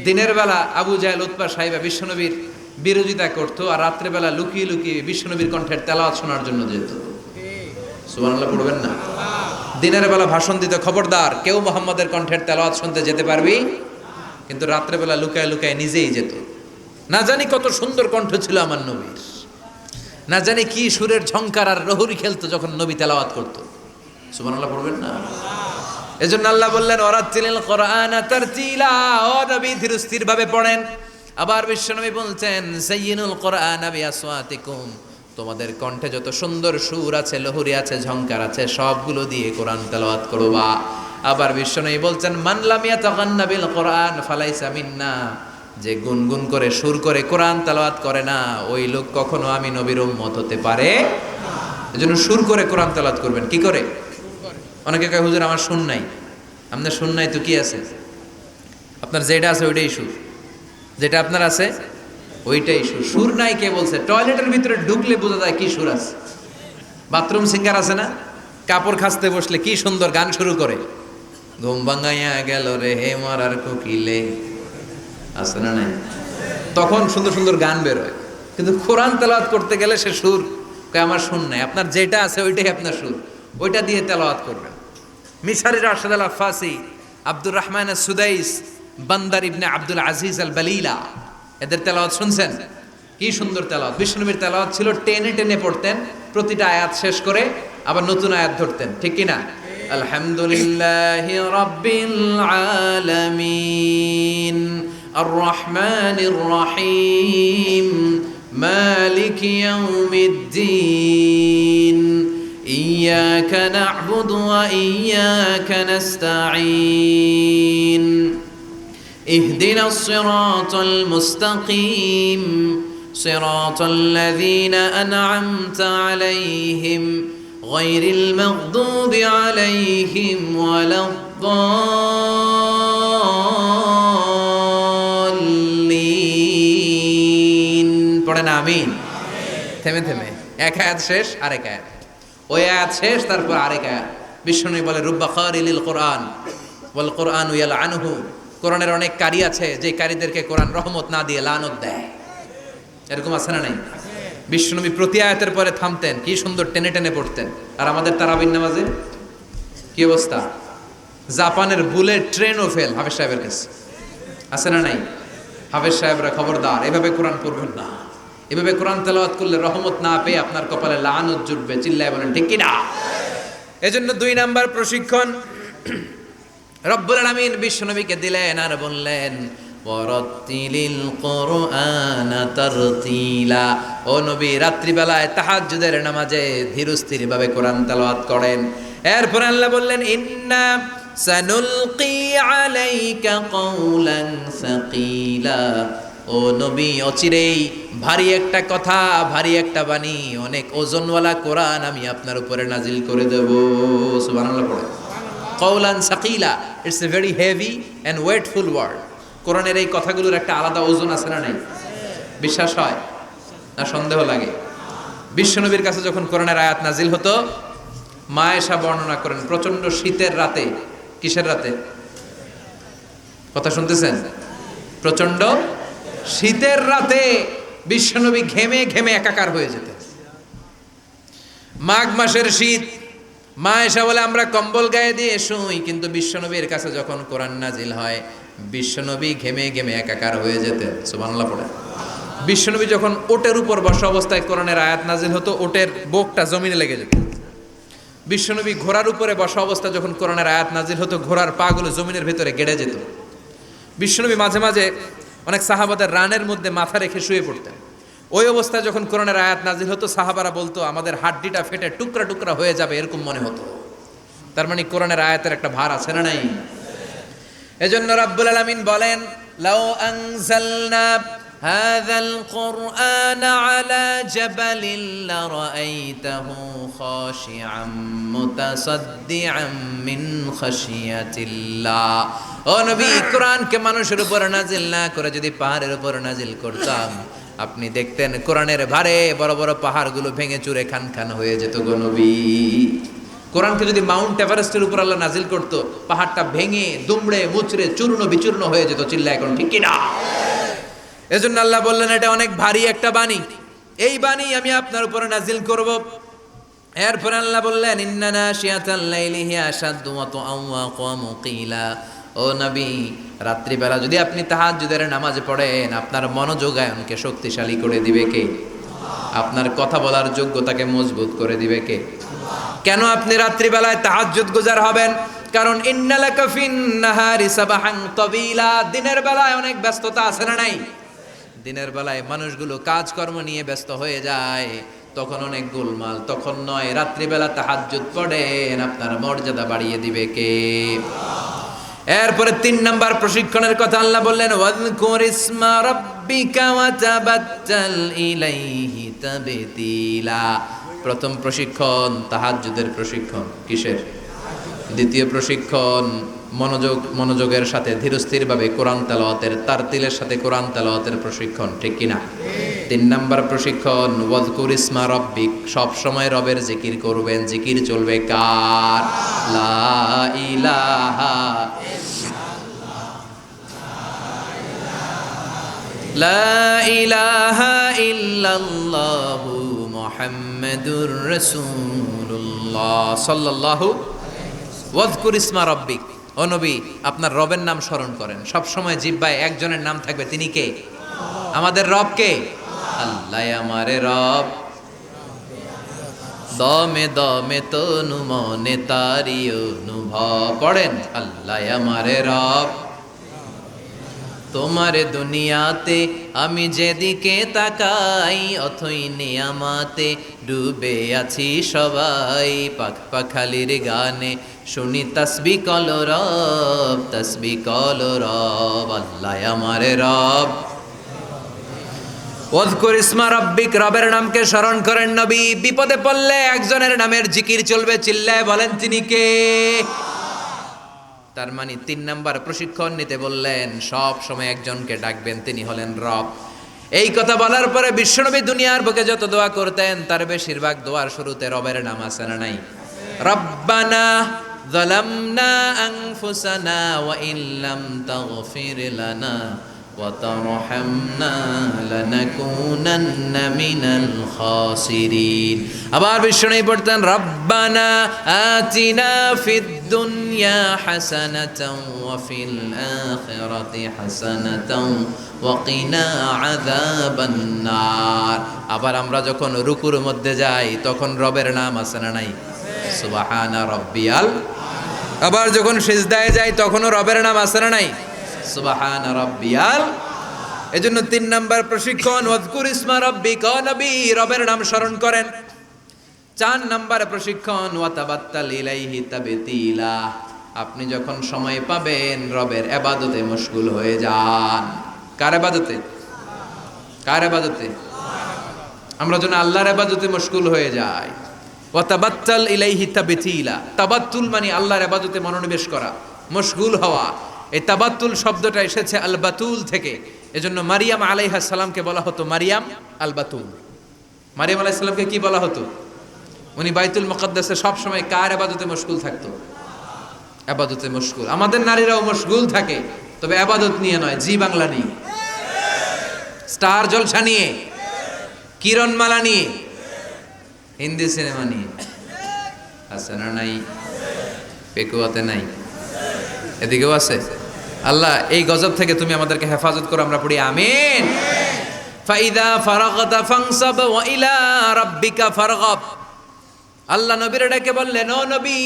দিনের বেলা আবু জাহেল, উতবা, শাইবা বিশ্বনবীর বিরোধিতা করতো, আর রাত্রে বেলা লুকিয়ে লুকিয়ে বিশ্বনবীর কণ্ঠের তেলাওয়াত শোনার জন্য যেত। সুবহানাল্লাহ পড়বেন না? দিনের বেলা ভাষণ দিতে খবরদার কেউ মুহাম্মাদের কণ্ঠের তেলাওয়াত শুনতে যেতে পারবি, কিন্তু রাত্রে বেলা লুকায় লুকায় নিজেই যেত। না জানি কত সুন্দর কণ্ঠ ছিল আমার নবীর, না জানি কি সুরের ঝংকার আর রহুরি খেলতো যখন নবী তেলাওয়াত করতো। সুবহানাল্লাহ পড়বেন না? এজন্য আল্লাহ বললেন ওয়ারাত্তিলিল কুরআনা তারতিলা, ও নবী ধীর স্থির ভাবে পড়েন। আবার বিশ্বনবী বলছেন সাইয়িনুল কুরআনা বিআসওয়াতিকুম, তোমাদের কণ্ঠে যত সুন্দর সুর আছে, লহুরি আছে, ঝংকার আছে, সবগুলো দিয়ে কোরআন তেলাওয়াত করবা। আবার বিশ্বনবী বলছেন মান লাম ইয়াতাগান্না বিল কুরআন ফালাইসা মিন্না, যে গুনগুন করে সুর করে কোরআন তেলাওয়াত করে না ওই লোক কখনো আমি নবীর উম্মত হতে পারে না। এজন্য সুর করে কোরআন তেলাওয়াত করবেন। কি করে? অনেকে কয় হুজুর আমার সুর নাই। আপনার সুর নাই তো কি আছে? আপনার যেটা আছে ওইটাই সুর, যেটা আপনার আছে ওইটাই সুর। সুর নাই কে বলছে? টয়লেটের ভিতরে ঢুকলে বোঝা যায় কি সুর আছে। বাথরুম সিঙ্গার আছে না, কাপড় খাসতে বসলে কি সুন্দর গান শুরু করে, ঘুম ভাঙাইয়া গেল রে হে মারার কোকিলে, আছে না নাই? তখন সুন্দর সুন্দর গান বেরোয়। কিন্তু কোরআন তেলাওয়াত করতে গেলে সে সুর কয় আমার সুর নাই। আপনার যেটা আছে ওইটাই আপনার সুর, ওইটা দিয়ে তেলাওয়াত করবেন। মিশরি রাশেদ আল আফাসি, আব্দুর রহমান সুদাইস, বান্দার ইবনে আব্দুল আজিজ আল বালিলা, এদের তেলাওয়াত শুনছেন? কি সুন্দর তেলাওয়াত! বিশ্বনবীর তেলাওয়াত ছিল টেনে টেনে পড়তেন, প্রতিটা আয়াত শেষ করে আবার নতুন আয়াত ধরতেন। ঠিক কি না? আলহামদুলিল্লাহি রাব্বিল আলামিন আর রহমানির রহিম মালিকি ইয়াউমিদ্দিন ইয়্যাকা না'বুদু ওয়া ইয়্যাকা নাস্তাঈন ইহদিনাস সিরাতাল মুস্তাকিম সিরাতাল লাযীনা আন'আমতা আলাইহিম গায়রিল মাগদুবি আলাইহিম ওয়ালাদ-দাল্লিন। পড়ে না আমিন? থেমে থেমে এক আয়াত শেষ আরেক আয়াত, ওই আয়াত শেষ তারপর আরেক আয়াত। বিশ্বনবী বলে রুব্বা কারিলিল কোরআন ওয়াল কোরআনু ইয়ালআনুহু, কোরআনের অনেক কারি আছে যে কারীদেরকে কোরআন রহমত না দিয়ে লানত দেয়। এরকম আছে না নাই? বিশ্বনবী প্রতি আয়াতের পরে থামতেন, কি সুন্দর টেনে টেনে পড়তেন। আর আমাদের তারাবির নামাজে কি অবস্থা? জাপানের বুলেট ট্রেনও ফেল হাফেজ সাহেবের কাছে, আছে না নাই? হাফেজ সাহেবরা খবরদার, এভাবে কোরআন পড়বেন না। এভাবে কোরআন তেলাওয়াত করলে রহমত না পেয়ে আপনার কপালে লানত জুটবে। চিল্লায় বলেন ঠিক কি না? এজন্য 2 নাম্বার প্রশিক্ষণ রব্বুল আলামিন বিশ্বনবীকে দিলেন আর বললেন ওয়ারাত্তিলিল কুরআনা তারতিলা। ও নবী, রাত্রিবেলায় তাহাজ্জুদের নামাজে ধীরস্থির ভাবে কোরআন তেলাওয়াত করেন। এরপর আল্লাহ বললেন ইন্না সানুলকি আলাইকা কওলান সাকিলা। ও নবী, অচিরেই ভারী একটা কথা, ভারী একটা বাণী, অনেক ওজনওয়ালা কোরআন আমি আপনার উপরে নাজিল করে দেব। সুবহানাল্লাহ পড়ে। কওলান সাকিলা, it's a very heavy and weightful word. কোরআনের এই কথাগুলোর একটা আলাদা ওজন আছে না নাই? বিশ্বাস হয় না সন্দেহ লাগে? বিশ্বনবীর কাছে যখন কোরআনের আয়াত নাজিল হতো, মা আয়েশা বর্ণনা করেন প্রচন্ড শীতের রাতে, কিসের রাতে? কথা শুনতেছেন? প্রচন্ড শীতের রাতে বিশ্বনবী ঘেমে ঘেমে একাকার হয়ে যেতেন। মাঘ মাসের শীত, মা আয়েশা বলে আমরা কম্বল গায়ে দিয়ে শুই, কিন্তু বিশ্বনবীর কাছে যখন কোরআন নাজিল হয় বিশ্বনবী ঘেমে ঘেমে একাকার হয়ে যেতেন। সুবহানাল্লাহ পড়ে। বিশ্বনবী যখন ওটের উপর বসা অবস্থায় কোরআনের আয়াত নাজিল হতো, ওটের বুকটা জমিনে লেগে যেত। বিশ্বনবী ঘোড়ার উপরে বসা অবস্থায় যখন কোরআনের আয়াত নাজিল হতো, ঘোড়ার পাগুলো জমিনের ভেতরে গেড়ে যেত। বিশ্বনবী মাঝে মাঝে অনেক সাহাবাদের রানের মধ্যে মাথা রেখে শুয়ে পড়তেন। ওই অবস্থায় যখন কোরআনের আয়াত নাজিল হতো, সাহাবারা বলতো আমাদের হাড্ডিটা ফেটে টুকরা টুকরা হয়ে যাবে, এরকম মনে হতো। তার মানে কোরআনের আয়াতের একটা ভার আছে না নাই? এজন্য রাব্বুল আলামিন বলেন লাউ আনজালনা হাযাল কুরআন আলা জাবালিন লারাআইতাহু খাশিআম মুতাসাদ্দিআম মিন খাশিয়াতিল্লাহ। ও নবী, কোরআনকে মানুষের উপর নাজিল না করে যদি পাহাড়ের উপর নাজিল করতাম, আপনি দেখতেন কোরআনের ভারে বড় বড় পাহাড়গুলো ভেঙে চুরে খান খান হয়ে যেত গো নবী। কোরআনকে যদি মাউন্ট এভারেস্টের উপর আল্লাহ নাজিল করতো, পাহাড়টা ভেঙে দুমড়ে মুচড়ে চূর্ণ বিচূর্ণ হয়ে যেত। চিল্লা এখন ঠিক কিনা? এজন্য আল্লাহ বললেন এটা অনেক ভারী একটা বাণী, এই বাণী আমি আপনার উপরে নাজিল করব। এরপর আল্লাহ বললেন ইন্না নাশিয়াতাল লাইলি হিয়া আশাদ্দু ওয়াতআন ওয়া আকামু কিলা। ও নবী, রাত্রিবেলা যদি আপনি তাহাজ্জুদের নামাজ পড়েন, আপনার মনোযোগায়নকে শক্তিশালী করে দিবে কে? আপনার কথা বলার যোগ্যতাকে মজবুত করে দিবে কে? কেন আপনি রাত্রিবেলায় তাহাজ্জুদ গুজার হবেন? কারণ ইন্নালাকা ফিন নাহারি সাবাহান তাবিলা। দিনের বেলায় অনেক ব্যস্ততা আছে না নাই? দিনের বেলায় মানুষগুলো কাজকর্ম নিয়ে ব্যস্ত হয়ে যায়, তখন অনেক গোলমাল। তখন নয়, রাত্রিবেলা তাহাজ্জুদ পড়েন, আপনার মর্যাদা বাড়িয়ে দিবে কে? এরপরে 3 নাম্বার প্রশিক্ষণের কথা আল্লাহ বললেন ওয়াযকুর ইসমা রাব্বিকা ওয়া তাবাত্তাল ইলাইহি তাবতিলা। প্রথম প্রশিক্ষণ তাহাজ্জুদের প্রশিক্ষণ। কিসের? দ্বিতীয় প্রশিক্ষণ মনোযোগের সাথে ধীরস্থিরভাবে কোরআন তেলাওয়াতের, তারতিলের সাথে কোরআন তেলাওয়াতের প্রশিক্ষণ। ঠিক কিনা? 3 নাম্বার প্রশিক্ষণ ওয়াযকুর ইসমা রাব্বিক। সব সময় রবের জিকির করবেন। জিকির চলবে কার? লা ইলাহা লা ইলাহা ইল্লাল্লাহু মুহাম্মাদুর রাসূলুল্লাহ সাল্লাল্লাহু। ওয়াযকুর ইসমা রাব্বিক। ও নবী, আপনার রবের নাম স্মরণ করেন। সব সময় জিহ্বায় একজনের নাম থাকবে, তিনি কে? আমাদের রব কে? আল্লাহ আমারে রব, দমে দমে তনু মনে তারি অনুভব। পড়েন আল্লাহ আমারে রব, তোমারে দুনিয়াতে আমি যেদিকে তাকাই, অথই নিয়ামাতে ডুবে আছি সবাই। পাখ পাখালির গানে শুনি তাসবিহ কল রব, তাসবিহ কল রব। আল্লাহ আমারে রব। ওয়াযকুর ইসমা রাব্বিক। রবের নামকে স্মরণ করেন নবী। বিপদে পড়লে একজনের নামের জিকির চলবে। চিল্লায় বলেন তিনি কে? তার মানে 3 নাম্বার প্রশিক্ষণ নিতে বললেন, সব সময় একজনকে ডাকবেন, তিনি হলেন রব। এই কথা বলার পরে বিশ্বনবী দুনিয়ার বুকে যত দোয়া করতেন তার বেশিরভাগ দোয়ার শুরুতে রবের নাম আছে না নাই? রব্বানা যালামনা আনফুসানা ওয়া ইল্লাম তাগফির লানা ওয়া তারহামনা লানাকুনান্না মিনাল খাসিরিন। আবার বিশ্বনবী পড়তেন রব্বানা আতিনা ফিদ দুনিয়া হাসানাতাও ওয়া ফিল আখিরাতি হাসানাতাও ওয়া কিনা আযাবান নার। আবার আমরা যখন রুকুর মধ্যে যাই তখন রবের নাম আছে না নাই? সুবহানা রাব্বিয়াল। আবার যখন সিজদায় যাই তখনও রবের নাম আছে না নাই? সুবহানা রাব্বিয়াল। এজন্য 3 নাম্বার প্রশিক্ষণ, ওয়াজকুর ইসমা রাব্বিকা, নবী রবের নাম স্মরণ করেন। 4 নাম্বার প্রশিক্ষণ, ওয়াতাবাত্তাল ইলাইহি তাবতিলা, আপনি যখন সময় পাবেন রবের ইবাদতে মশগুল হয়ে যান। কার ইবাদতে? কার ইবাদতে? আমরা যেন আল্লাহর ইবাদতে মশগুল হয়ে যাই। ওয়াতাবাত্তাল ইলাইহি তাবতিলা, তাবাত্তুল মানে আল্লাহর ইবাদতে মনোনিবেশ করা, মশগুল হওয়া। এই তাবাত্তুল শব্দটা এসেছে আল বাতুল থেকে। এজন্য মারিয়াম আলাইহিস সালামকে বলা হতো মারিয়াম আল বাতুল। মারিয়াম আলাইহিস সালামকে কি বলা হতো? উনি বাইতুল মুকাদ্দাসে সব সময় কার ইবাদতে মশগুল থাকতো? ইবাদতে মশগুল। আমাদের নারীরাও মশগুল থাকে, তবে ইবাদত নিয়ে নয়, জি বাংলা নিয়ে, স্টার জলসা নিয়ে, কিরণমালা নিয়ে, হিন্দি সিনেমা নিয়ে। আছে না নাই? পেকুয়াতে নাই? এদিকেও আছে। আল্লাহ এই গজব থেকে তুমি আমাদেরকে হেফাজত করো, আমরা পড়ি আমিন। ফাইদা ফারাগতা ফানসাব ওয়া ইলা রাব্বিকা ফারগাব। আল্লাহ নবীর ডেকে বললেন, ও নবী,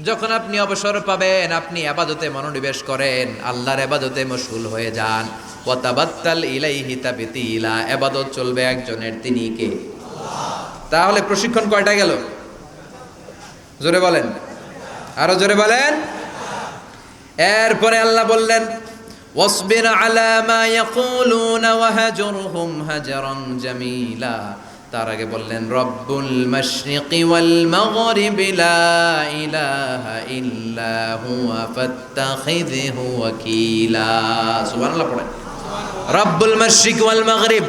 যখন আপনি অবসর পাবেন আপনি ইবাদতে মনোনিবেশ করেন, আল্লাহর ইবাদতে মশগুল হয়ে যান। ওয়া তাবাত্তাল ইলাইহি তাবতিলা, ইবাদত চলবে একজনের, তিনি কে? আল্লাহ। তাহলে প্রশিক্ষণ কয়টা গেল? জোরে বলেন, আরো জোরে বলেন। এরপরে আল্লাহ বললেন, ওয়াসবির আলা মা ইয়াকুলুনা ওয়াহজুরহুম হাজরান জামিলা। তার আগে বললেন রব্বুল মাশরিকি ওয়াল মাগরিবি লা ইলাহা ইল্লা হুয়া ফাত্তাখিযহু ওয়াকিলা। সুবহানাল্লাহ পড়েন। রব্বুল মাশরিকি ওয়াল মাগরিব,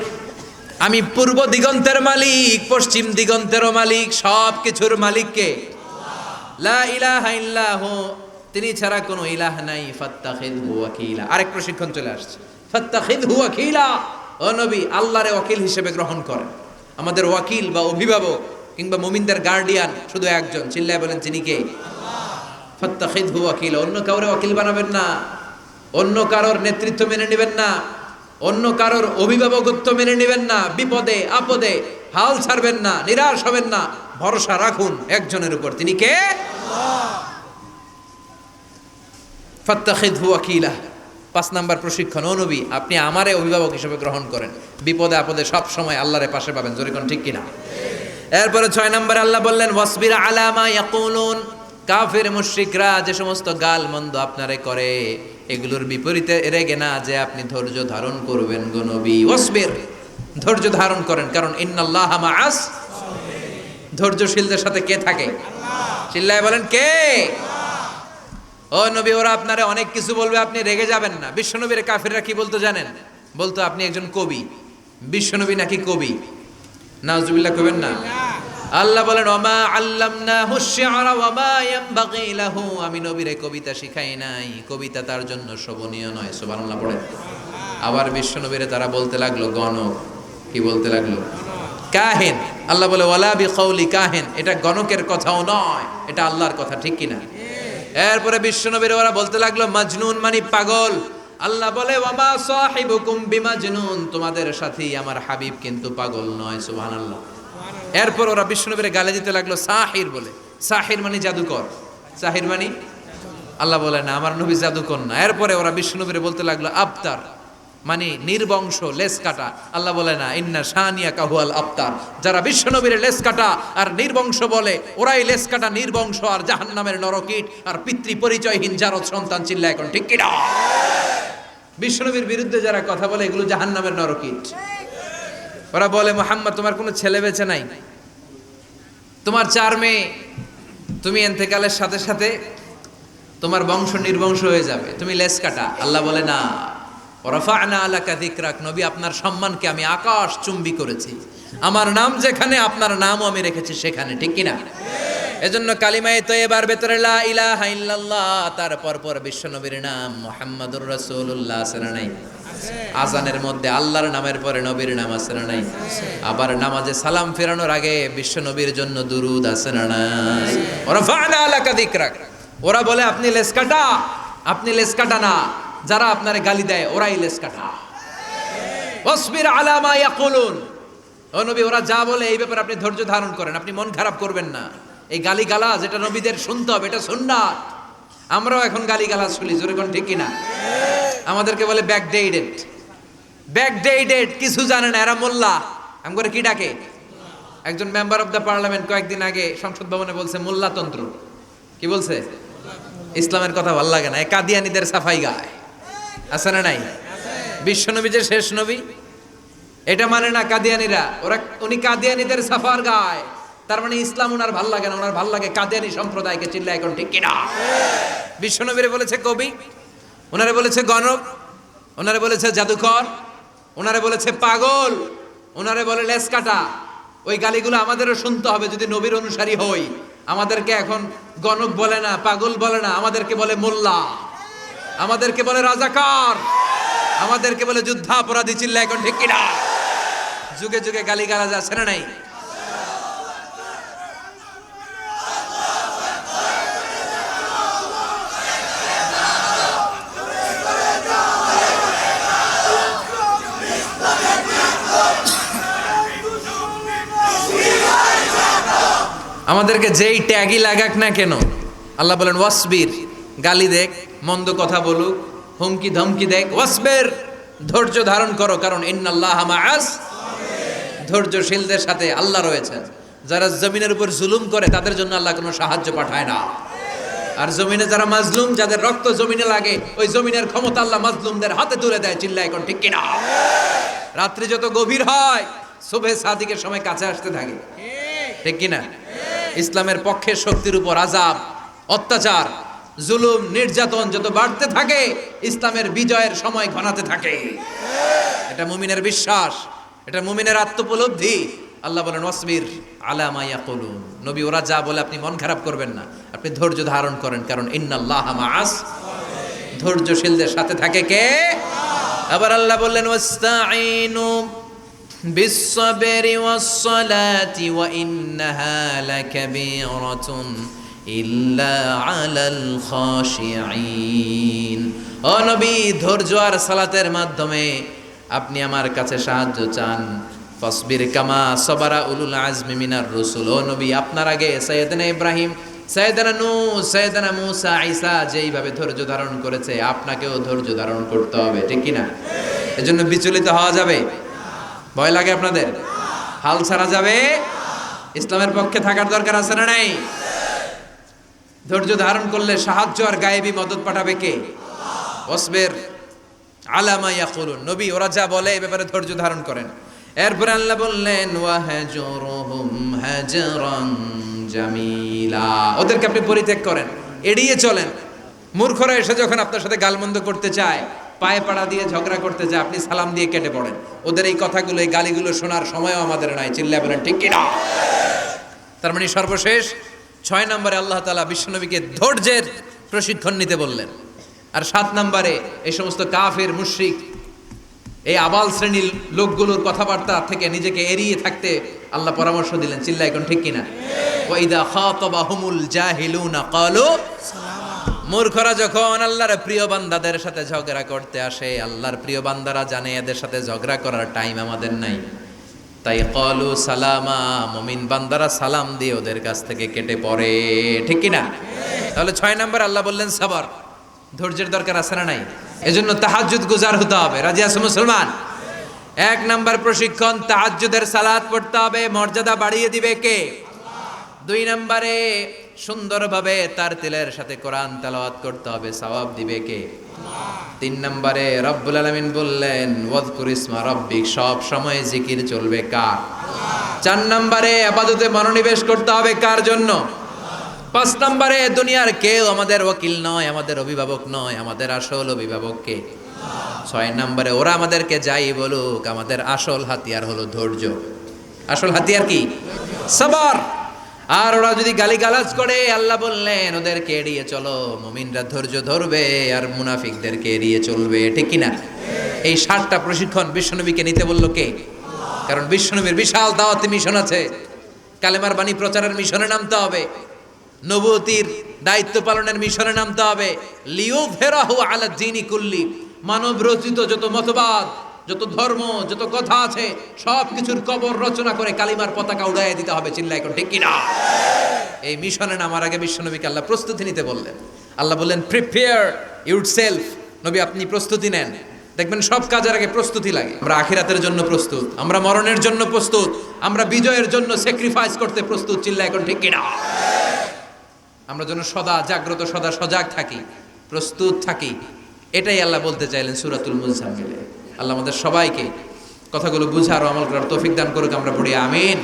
আমি পূর্ব দিগন্তের মালিক, পশ্চিম দিগন্তেরও মালিক, সব কিছুর মালিক কে? আল্লাহ। লা ইলাহা ইল্লা হু, তিনি ছাড়া কোনো ইলাহ নাই। ফাত্তাখিযহু ওয়াকিলা। আরেক প্রশিক্ষণ চলে আসছে, ফাত্তাখিযহু ওয়াকিলা। ও নবী, আল্লাহরে ওয়াকিল হিসেবে গ্রহণ করেন। আমাদের ওয়াকিল বা অভিভাবক কিংবা মুমিনদের গার্ডিয়ান শুধু একজন, চিল্লায় বলেন তিনি কে? আল্লাহ। ফাত্তাখিযহু ওয়াকিলা, অন্য কাউরে ওয়াকিল বানাবেন না, অন্য কারোর নেতৃত্ব মেনে নেবেন না, অন্য কারোর অভিভাবকত্ব মেনে নেবেন না, বিপদে আপদে হাল ছাড়বেন না, নিরাশ হবেন না, ভরসা রাখুন একজনের উপর, তিনি কে? আল্লাহ। ফাত্তাখিযহু ওয়াকিলা। 5 নাম্বার প্রশিক্ষণ, ও নবী আপনি আমারে অভিভাবক হিসেবে গ্রহণ করেন, বিপদে আপদে সব সময় আল্লাহরে পাশে পাবেন। জোরে কোন ঠিক কিনা? এরপরে 6 নম্বরে আল্লাহ বললেন, ওয়াসবির আলা মা ইয়াকুলুন, কাফির মুশরিকরা যে সমস্ত গাল মন্দ আপনারে করে এগুলোর বিপরীতে রেগে না যে আপনি ধৈর্য ধারণ করবেন গো নবী। ওয়াসবির, ধৈর্য ধারণ করেন, কারণ ইন্নাল্লাহা মাআস সাবিরিন। ধৈর্যশীলদের সাথে কে থাকে? আল্লাহ। চিল্লায় বলেন কে? ও নবী, ওরা আপনারে অনেক কিছু বলবে, আপনি রেগে যাবেন না। বিশ্বনবীর কাফিররা কি বলতো জানেন? বলতো আপনি একজন কবি। বিশ্বনবী নাকি কবি? নাউজুবিল্লাহ কইবেন না। আল্লাহ বলেন, ওমা আল্লামনাহু শি'রা ওয়া মা ইয়ানবাগি লাহু, আমি নবীরে কবিতা শিখাই নাই, কবিতা তার জন্য শোভনীয় নয়। সুবহানাল্লাহ পড়েন। আবার বিশ্বনবীরে তারা বলতে লাগলো গণক। কি বলতে লাগলো? কাহিন। আল্লাহ বলে, ওয়ালা বিকাউলি কাহিন, এটা গণকের কথাও নয়, এটা আল্লাহর কথা, ঠিক কিনা? এরপরে বিশ্বনবীর ওরা বলতে লাগলো মাজনুন মানে পাগল। আল্লাহ বলে, ওয়ামা সাহিবুকুম বিমাজনুন, তোমাদের সাথী আমার হাবিব কিন্তু পাগল নয়। সুবহানাল্লাহ। এরপর ওরা বিশ্বনবীরে গালি দিতে লাগলো সাহির বলে। সাহির মানে জাদুকর, সাহির মানে? আল্লাহ বলে না, আমার নবী জাদুকর না। এরপরে ওরা বিশ্বনবীরে বলতে লাগলো আবতার, মানে নির্বংশ, লেস কাটা। আল্লাহ বলে না, ইন্না শানিয়াকা হুয়াল আবতার, যারা বিশ্বনবীর লেস কাটা আর নির্বংশ বলে ওরাই লেস কাটা, নির্বংশ আর জাহান্নামের নরকীট আর পিতৃ পরিচয়হীন জারদ সন্তান। চিল্লা এখন ঠিক কি না? বিশ্বনবীর বিরুদ্ধে যারা কথা বলে এগুলো জাহান্নামের নরকীট। ওরা বলে, মুহাম্মদ তোমার কোনো ছেলে বেঁচে নাই, তোমার 4 মেয়ে, তুমি ইন্তেকালের সাথে সাথে তোমার বংশ নির্বংশ হয়ে যাবে, তুমি লেস কাটা। আল্লাহ বলে না, ওয়ারাফা'না লাকা যিকরাক, নবী আপনার সম্মানকে আমি আকাশ চুম্বি করেছি, আমার নাম যেখানে আপনার নামও আমি রেখেছি সেখানে, ঠিক কিনা? এজন্য কালিমায়ে তয়্যিবার ভেতরে লা ইলাহা ইল্লাল্লাহ, তারপর পর বিশ্বনবীর নাম মুহাম্মাদুর রাসূলুল্লাহ আছে না নাই? আজানের মধ্যে আল্লাহর নামের পরে নবীর নাম আছে না নাই? আবার নামাজে সালাম ফেরানোর আগে বিশ্বনবীর জন্য দুরূদ আছে না নাই? ওয়ারাফা'না লাকা যিকরাক। ওরা বলে আপনি লেস কাটা, আপনি লেস কাটা না, যারা আপনারে গালি দেয় ওরাই লেস কাটা। ওয়াসবির আলা মা ইয়াকুলুন, ও নবী ওরা যা বলে এই ব্যাপারে আপনি ধৈর্য ধারণ করেন, আপনি মন খারাপ করবেন না। এই গালিগালাজ যেটা নবীদের শুনতে হবে, এটা সুন্নাত। আমরাও এখন গালিগালাজ শুনি, জোরে কোন ঠিক কিনা? আমাদেরকে বলে ব্যাকডেটেড, ব্যাকডেটেড, কিছু জানে না এরা মোল্লা। আমি করে কি ডাকে? একজন মেম্বার অফ দ্য পার্লামেন্ট কয়েকদিন আগে সংসদ ভবনে বলছে মোল্লাতন্ত্র। কি বলছে? ইসলামের কথা ভালো লাগে না, এই কাদিয়ানীদের সাফাই গায়, আছে না নাই? বিশ্বনবী যে শেষ নবী এটা মানে না কাদিয়ানীরা, উনি কাদিয়ানীদের সাফার গায়, তার মানে ইসলাম ওনার ভাল লাগে না, ওনার ভাল লাগে কাদিয়ানী সম্প্রদায়কে। চিল্লা এখন ঠিক কিনা? বিশ্বনবীরে বলেছে কবি, ওনারে বলেছে গণক, ওনারে বলেছে জাদুকর, ওনারে বলেছে পাগল, ওনারে বলে লেস কাটা। ওই গালিগুলো আমাদেরও শুনতে হবে যদি নবীর অনুসারী হই। আমাদেরকে এখন গণক বলে না, পাগল বলে না, আমাদেরকে বলে মোল্লা, আমাদেরকে বলে রাজাকার, আমাদেরকে বলে যুদ্ধাপরাধী। চিল্লা এখন ঠিক কিনা? যুগে যুগে গালিগালাজ আছে না নাই? আমাদেরকে যেই ট্যাগই লাগাক না কেন, আল্লাহ বলেন ওয়াসবির, গালি দেখ, মন্দ কথা বলুক, হুমকি ধমকি দেখ, ওয়াসবির, ধৈর্য ধারণ করো, কারণ ইন্নাল্লাহা মাআস, ধৈর্যশীলদের সাথে আল্লাহ রয়েছেন। যারা জমিনের উপর জুলুম করে তাদের জন্য আল্লাহ কোনো সাহায্য পাঠায় না। আর জমিনে যারা মাজলুম, যাদের রক্ত জমিনে লাগে, ওই জমিনের ক্ষমতা আল্লাহ মাজলুমদের হাতে তুলে দেয়। চিল্লা এখন ঠিক কিনা? রাত্রি যত গভীর হয় সুবহে সাদিকের সময় কাছে আসতে থাকে, ঠিক কিনা? ইসলামের পক্ষে শক্তির উপর আযাব, অত্যাচার, জুলুম, নির্যাতন যত বাড়তে থাকে ইসলামের বিজয়ের সময় ঘনাতে থাকে। এটা মুমিনের বিশ্বাস, এটা মুমিনের আত্মোপলব্ধি। আল্লাহ বলেন ওয়াসবির আলা মা ইয়াকুলুন, নবী ওরা যা বলে আপনি মন খারাপ করবেন না, আপনি ধৈর্য ধারণ করেন, কারণ ইন্নাল্লাহা মাআস, ধৈর্যশীলদের সাথে থাকে কে? আবার আল্লাহ বললেন ওয়াস্তাঈনু বিস-সাবরি ওয়াস-সালাতি ওয়া ইন্নাহা লাকাবীরাতুন ইল্লা আলাল খাশিঈন। ও নবী, ধৈর্য আর সালাতের মাধ্যমে আপনি আমার কাছে সাহায্য চান। ফাসবির কামা সাবারা উলুল আজমি মিনার রাসূল। ও নবী, আপনার আগে সাইয়েদনা ইব্রাহিম, সাইয়েদনা নূহ, সাইয়েদনা মূসা, ঈসা যেইভাবে ধৈর্য ধারণ করেছে আপনাকেও ধৈর্য ধারণ করতে হবে, ঠিক কি না? এজন্য বিচলিত হওয়া যাবে? ভয় লাগে আপনাদের? হাল ছাড়া যাবে? ইসলামের পক্ষে থাকার দরকার আছে না নাই? ধৈর্য ধারণ করলে সাহায্য আর গায়েবী মদত পাঠাবে কে? ওয়াসবির আলা মা ইয়াকুলুন, নবী ওরা যা বলে এই ব্যাপারে ধৈর্য ধারণ করেন। এরপরে আল্লাহ বললেন ওয়াহজুরহুম হাজরান জামিলা, ওদেরকে আপনি পরিত্যাগ করেন, এড়িয়ে চলেন। মূর্খরা এসে যখন আপনার সাথে গালমন্দ করতে চায়, পায়ে পাড়া দিয়ে ঝগড়া করতে যায়, আপনি সালাম দিয়ে কেটে পড়েন। ওদের এই কথাগুলো, এই গালিগুলো শোনার সময়ও আমাদের নাই। চিল্লায় বলেন ঠিক কিনা? তার মানে সর্বশেষ 6 নম্বরে আল্লাহ তাআলা বিশ্বনবীকে ধৈর্যের প্রশিক্ষণ নিতে বললেন। আর 7 নম্বরে এই সমস্ত কাফের, মুশরিক, এই আবাল শ্রেণীর লোকগুলোর কথাবার্তা থেকে নিজেকে এড়িয়ে থাকতে আল্লাহ পরামর্শ দিলেন। চিল্লায় এখন ঠিক কিনা? ওয়া ইযা খাতাবাহুমুল জাহিলুনা ক্বালু সালামা, মূর্খরা যখন আল্লাহর প্রিয় বান্দাদের সাথে ঝগড়া করতে আসে, আল্লাহর প্রিয় বান্দারা জানে এদের সাথে ঝগড়া করার টাইম আমাদের নাই, তাই ক্বালু সালামা, মুমিন বান্দারা সালাম দিয়ে ওদের কাছ থেকে কেটে পড়ে, ঠিক কিনা? তাহলে 6 নম্বর আল্লাহ বললেন সাবর, ধৈর্যের দরকার আছে না নাই? এজন্য তাহাজ্জুদ গুজার হতে হবে। রাজি আছো মুসলমান? 1 নম্বর প্রশিক্ষণ, তাহাজ্জুদের সালাত পড়তে হবে। মর্যাদা বাড়িয়ে দিবে কে? আল্লাহ। 2 নম্বরে সুন্দরভাবে তার তিলের সাথে কোরআন তেলাওয়াত করতে হবে, সওয়াব দিবে কে? আল্লাহ। 3 নম্বরে রব্বুল আলামিন বললেন ওয়াজকুর ইসমা রাব্বিক, সব সময় জিকির চলবে কার? আল্লাহ। 4 নম্বরে ইবাদতে মনোনিবেশ করতে হবে কার জন্য? 5 নম্বরে দুনিয়ার কেউ আমাদের ওয়াকিল নয়, আমাদের অভিভাবক নয়, আমাদের আসল অভিভাবক কে? ছয় নম্বরে ওরা আমাদেরকে যাই বলুক, আমাদের আসল হাতিয়ার হলো ধৈর্য। আসল হাতিয়ার কি? সবর। আর ওরা যদি গালিগালাজ করে, আল্লাহ বললেন ওদেরকে এড়িয়ে চলো। মুমিনরা ধৈর্য ধরবে আর মুনাফিকদেরকে এড়িয়ে চলবে, ঠিক কিনা? এই 7টা প্রশিক্ষণ বিশ্বনবীকে নিতে বলল কে? কারণ বিশ্বনবীর বিশাল দাওয়াতি মিশন আছে। কালেমার বাণী প্রচারের মিশনে নামতে হবে, নবুয়তির দায়িত্ব পালনের মিশনে নামতে হবে। লিয়ুযহিরাহু আলা দ্বীনি কুল্লি, মানব রচিত যত মতবাদ, যত ধর্ম, যত কথা আছে সব কিছুর কবর রচনা করে কালিমার পতাকা উড়াইয়ে দিতে হবে। চিল্লায় ঠিক কিনা? এই মিশনে নামার আগে বিশ্বনবীকে আল্লাহ প্রস্তুতি নিতে বললেন। আল্লাহ বললেন প্রিপেয়ার ইউরসেলফ, নবী আপনি প্রস্তুতি নেন। দেখবেন সব কাজের আগে প্রস্তুতি লাগে। আমরা আখিরাতের জন্য প্রস্তুত, আমরা মরণের জন্য প্রস্তুত, আমরা বিজয়ের জন্য স্যাক্রিফাইস করতে প্রস্তুত। চিল্লায় এখন ঠিক কিনা? আমরা যেন সদা জাগ্রত, সদা সজাগ থাকি, প্রস্তুত থাকি। এটাই আল্লাহ বলতে চাইলেন সূরাতুল মুজাম্মিলে। আল্লাহ আমাদের সবাইকে কথাগুলো বুঝার ও আমল করার তৌফিক দান করুক। আমরা পড়ি আমিন।